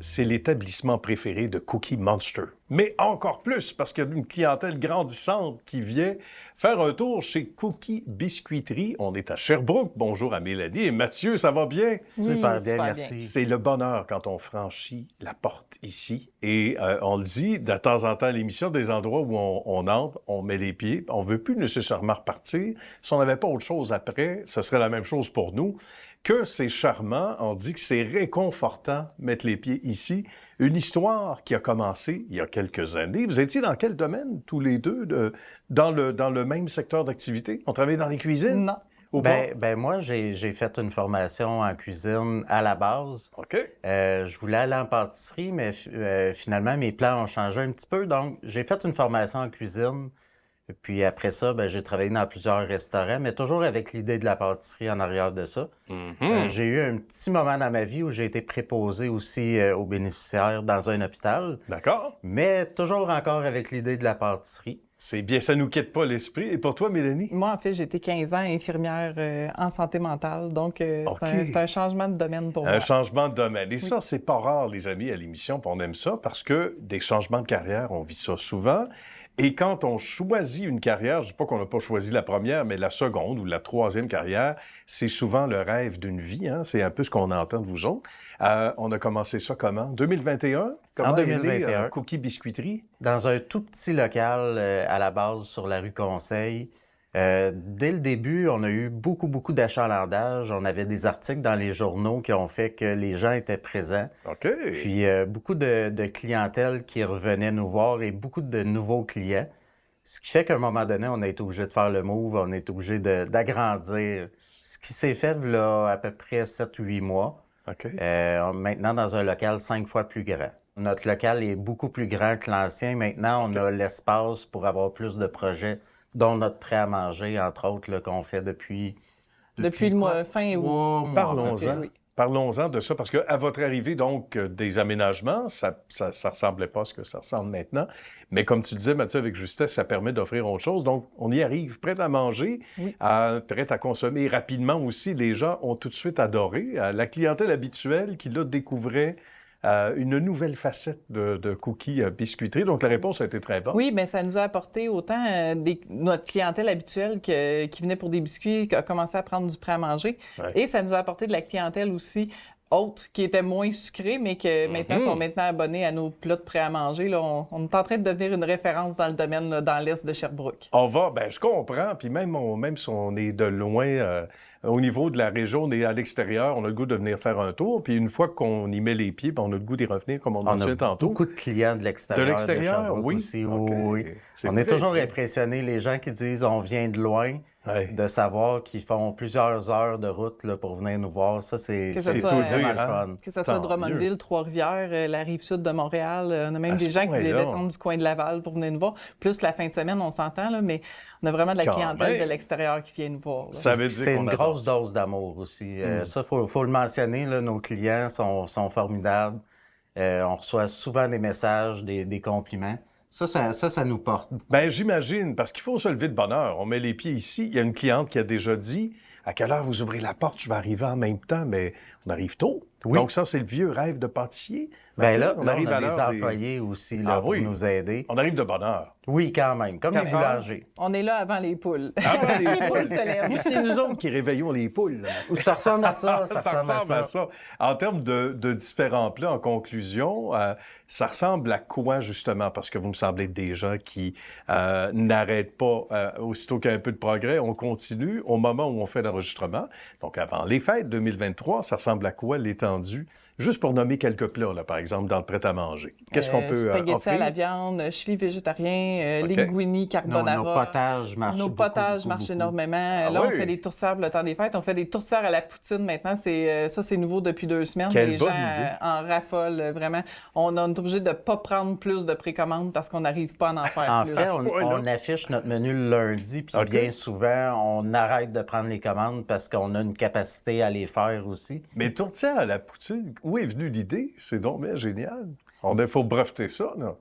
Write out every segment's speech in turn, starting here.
c'est l'établissement préféré de Cookie Monster. Mais encore plus, parce qu'il y a une clientèle grandissante qui vient faire un tour chez Cookie Biscuiterie. On est à Sherbrooke. Bonjour à Mélanie et Mathieu, ça va bien? Super bien, merci. C'est le bonheur quand on franchit la porte ici. Et on le dit de temps en temps à l'émission, des endroits où on entre, on met les pieds, on ne veut plus nécessairement repartir. Si on n'avait pas autre chose après, ce serait la même chose pour nous. Que c'est charmant, on dit que c'est réconfortant mettre les pieds ici. Une histoire qui a commencé il y a quelques années. Vous étiez dans quel domaine, tous les deux, dans le même secteur d'activité? On travaillait dans les cuisines? Non. Moi, j'ai fait une formation en cuisine à la base. OK. Je voulais aller en pâtisserie, mais finalement, mes plans ont changé un petit peu. Donc, j'ai fait une formation en cuisine. Puis après ça, j'ai travaillé dans plusieurs restaurants, mais toujours avec l'idée de la pâtisserie en arrière de ça. J'ai eu un petit moment dans ma vie où j'ai été préposé aussi aux bénéficiaires dans un hôpital. D'accord. Mais toujours encore avec l'idée de la pâtisserie. C'est bien, ça nous quitte pas l'esprit. Et pour toi, Mélanie? Moi, en fait, j'ai été 15 ans infirmière en santé mentale, donc c'est un changement de domaine pour moi. Un changement de domaine. Et ça, c'est pas rare, les amis, à l'émission, puis on aime ça, parce que des changements de carrière, on vit ça souvent. Et quand on choisit une carrière, je ne dis pas qu'on n'a pas choisi la première, mais la seconde ou la troisième carrière, c'est souvent le rêve d'une vie. Hein? C'est un peu ce qu'on entend de vous autres. On a commencé ça comment? 2021? Comment en 2021. Cookie Biscuiterie? Dans un tout petit local à la base sur la rue Conseil. Dès le début, on a eu beaucoup d'achalandage. On avait des articles dans les journaux qui ont fait que les gens étaient présents. OK. Puis beaucoup de clientèle qui revenait nous voir et beaucoup de nouveaux clients. Ce qui fait qu'à un moment donné, on a été obligé de faire le move, on est obligé d'agrandir. Ce qui s'est fait là, à peu près 7-8 mois. OK. Maintenant, dans un local 5 fois plus grand. Notre local est beaucoup plus grand que l'ancien. Maintenant, on a l'espace pour avoir plus de projets, dont notre prêt à manger, entre autres, là, qu'on fait depuis le mois fin août. Parlons-en. Oui. Parlons-en de ça, parce qu'à votre arrivée, donc, des aménagements, ça ressemblait pas à ce que ça ressemble maintenant. Mais comme tu disais, Mathieu, avec justesse, ça permet d'offrir autre chose. Donc, on y arrive, prêt à manger, prêt à consommer. Et rapidement aussi, les gens ont tout de suite adoré. La clientèle habituelle qui, là, découvrait une nouvelle facette de Cookie Biscuiterie. Donc, la réponse a été très bonne. Oui, bien, ça nous a apporté autant notre clientèle habituelle qui venait pour des biscuits, qui a commencé à prendre du prêt à manger. Ouais. Et ça nous a apporté de la clientèle aussi haute, qui était moins sucrée, mais que maintenant sont abonnés à nos plats de prêt à manger. Là, on est en train de devenir une référence dans le domaine, là, dans l'est de Sherbrooke. On va, je comprends. Puis même si on est de loin, au niveau de la région, on est à l'extérieur, on a le goût de venir faire un tour. Puis une fois qu'on y met les pieds, on a le goût d'y revenir, comme on mentionnait tantôt. Beaucoup de clients de l'extérieur. De l'extérieur, Sherbrooke oui. Aussi. Okay. Oui. On est toujours impressionnés, les gens qui disent on vient de loin, de savoir qu'ils font plusieurs heures de route là, pour venir nous voir. Ça, c'est tout vraiment le fun. Que ce soit Drummondville, Trois-Rivières, la Rive-Sud de Montréal. On a même des gens qui voulaient descendre du coin de Laval pour venir nous voir. Plus la fin de semaine, on s'entend, là, mais on a vraiment de la clientèle de l'extérieur qui vient nous voir. Ça veut dire c'est une grosse dose d'amour aussi. Ça, faut le mentionner, là, nos clients sont formidables. On reçoit souvent des messages, des compliments. Ça nous porte. J'imagine, parce qu'il faut se lever de bonne heure. On met les pieds ici. Il y a une cliente qui a déjà dit « À quelle heure vous ouvrez la porte? Je vais arriver en même temps. » Mais on arrive tôt. Oui. Donc ça, c'est le vieux rêve de pâtissier. Là, on arrive à des employés aussi là, pour nous aider. On arrive de bonne heure. Oui, quand même, comme les boulangers. On est là avant les poules. Avant les poules se lèvent. C'est nous autres qui réveillons les poules. Ça ressemble à ça. Ça ressemble à ça. En termes de différents plats, en conclusion, ça ressemble à quoi, justement? Parce que vous me semblez être des gens qui n'arrêtent pas aussitôt qu'il y a un peu de progrès. On continue au moment où on fait l'enregistrement. Donc, avant les fêtes 2023, ça ressemble à quoi l'étendue? Juste pour nommer quelques plats, là, par exemple, dans le prêt-à-manger. Qu'est-ce qu'on peut spaghetti offrir? à la viande, chili végétarien, linguini, carbonara. Nos potages marchent Nos potages marchent énormément. Là, on fait des tourtières pour le temps des fêtes. On fait des tourtières à la poutine maintenant. C'est nouveau depuis 2 semaines. Quelle les bonne gens idée. En raffolent, vraiment. On est obligé de ne pas prendre plus de précommandes parce qu'on n'arrive pas à en faire en plus. fait, on affiche notre menu le lundi, puis bien souvent, on arrête de prendre les commandes parce qu'on a une capacité à les faire aussi. Mais tourtière à la poutine, où est venue l'idée? C'est donc bien génial. Il faut breveter ça, là.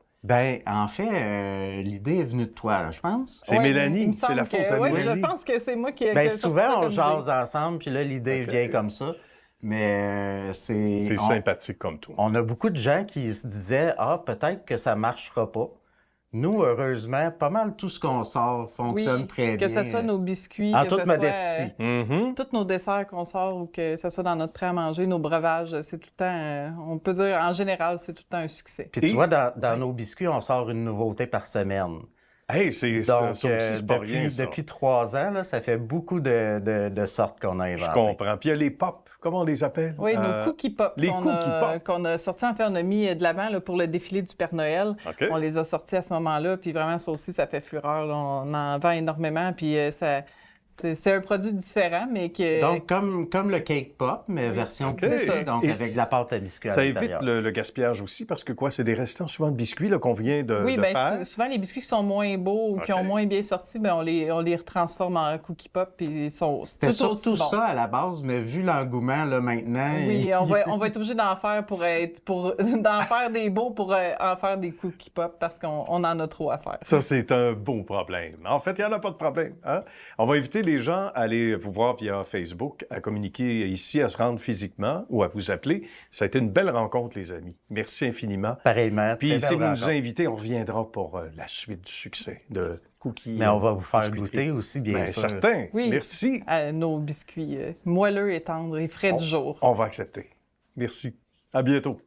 En fait, l'idée est venue de toi, là, je pense. C'est Mélanie, c'est la faute à Oui, Mélanie. je pense que c'est moi qui souvent, on jase ensemble, puis là, l'idée vient comme ça. Mais C'est sympathique comme tout. On a beaucoup de gens qui se disaient « Ah, peut-être que ça marchera pas ». Nous, heureusement, pas mal tout ce qu'on sort fonctionne très bien. Que ce soit nos biscuits, en que toute ce modestie. soit tous nos desserts qu'on sort ou que ce soit dans notre prêt à manger, nos breuvages, c'est tout le temps, on peut dire en général, c'est tout le temps un succès. Puis tu vois, dans nos biscuits, on sort une nouveauté par semaine. Hey, Donc, ça aussi, c'est pas rien, ça. Depuis 3 ans, là, ça fait beaucoup de sortes qu'on a inventées. Je comprends. Puis il y a les pop, comment on les appelle? Oui, nos cookie pop. Les cookie pop. Qu'on a sortis, en fait, on a mis de l'avant là, pour le défilé du Père Noël. OK. On les a sortis à ce moment-là, puis vraiment, ça aussi, ça fait fureur. Là. On en vend énormément, puis c'est un produit différent, mais que... Donc, comme le cake pop, mais version poussée, donc Et avec de la pâte à biscuits à ça l'intérieur. évite le gaspillage aussi, parce que quoi, c'est des restants souvent de biscuits là, qu'on vient de Oui, bien, faire. souvent, les biscuits qui sont moins beaux ou qui ont moins bien sorti, bien, on les retransforme en cookie pop, puis ils sont C'était tout aussi surtout bons. ça à la base, mais vu l'engouement, là, maintenant... Oui, on va être obligé d'en faire d'en faire des beaux pour en faire des cookie pop, parce qu'on en a trop à faire. Ça, c'est un beau problème. En fait, il n'y en a pas de problème. Hein? On va inviter les gens à aller vous voir via Facebook, à communiquer ici, à se rendre physiquement ou à vous appeler. Ça a été une belle rencontre, les amis. Merci infiniment. Pareillement. Puis si vous nous invitez, on reviendra pour la suite du succès de Cookie. Mais on va vous faire goûter aussi, bien sûr. Certain. Oui, merci. Nos biscuits moelleux et tendres et frais du jour. On va accepter. Merci. À bientôt.